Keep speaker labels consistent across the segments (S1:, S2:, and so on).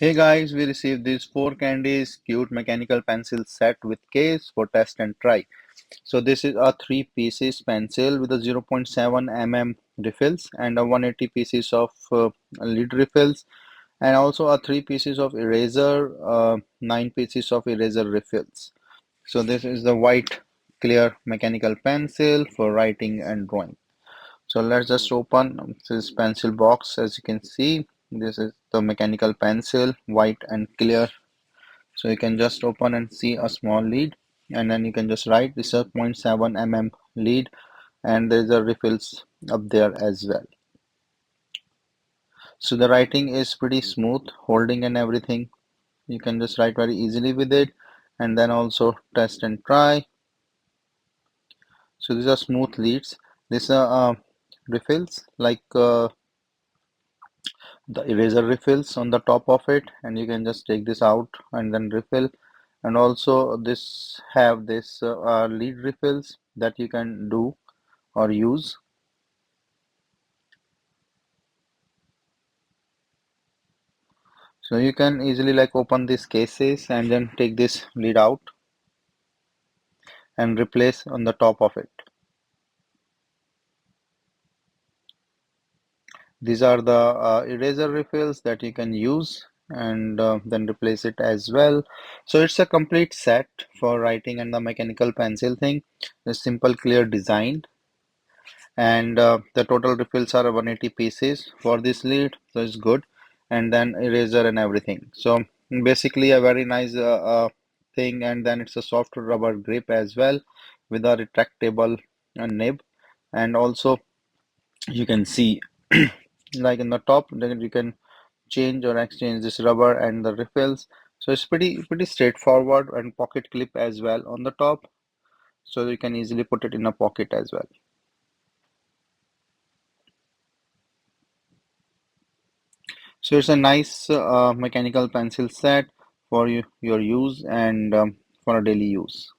S1: Hey guys, we received these four candies cute mechanical pencil set with case for test and try. So this is a three pieces pencil with a 0.7 mm refills and a 180 pieces of lid refills and also a three pieces of eraser, nine pieces of eraser refills. So this is the white clear mechanical pencil for writing and drawing. So let's just open this pencil box. As you can see, this is the mechanical pencil, white and clear. So you can just open and see a small lead, and then you can just write this is a 0.7 mm lead, and there's a refills up there as well. So the writing is pretty smooth, holding and everything. You can just write very easily with it, and then also test and try. So these are smooth leads. These are refills like the eraser refills on the top of it, and you can just take this out and then refill. And also this have this lead refills that you can do or use. So you can easily like open these cases and then take this lead out and replace on the top of it. These are the eraser refills that you can use and then replace it as well. So it's a complete set for writing and the mechanical pencil thing. A simple clear design, and the total refills are 180 pieces for this lead, so it's good. And then eraser and everything. So basically a very nice thing, and then it's a soft rubber grip as well with a retractable nib. And also you can see like in the top, then you can change or exchange this rubber and the refills. So it's pretty straightforward, and pocket clip as well on the top, so you can easily put it in a pocket as well. So it's a nice mechanical pencil set for your use and for a daily use.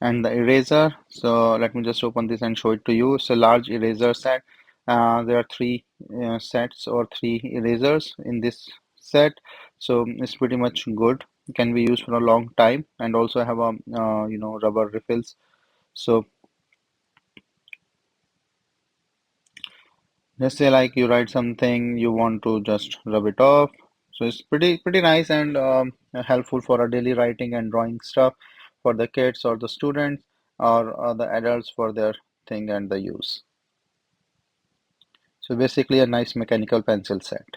S1: And the eraser, so let me just open this and show it to you. It's a large eraser set. There are three sets or three erasers in this set, so it's pretty much good. It can be used for a long time, and also have a rubber refills. So let's say like you write something, you want to just rub it off. So it's pretty nice and helpful for a daily writing and drawing stuff for the kids or the students or the adults for their thing and the use. So basically a nice mechanical pencil set.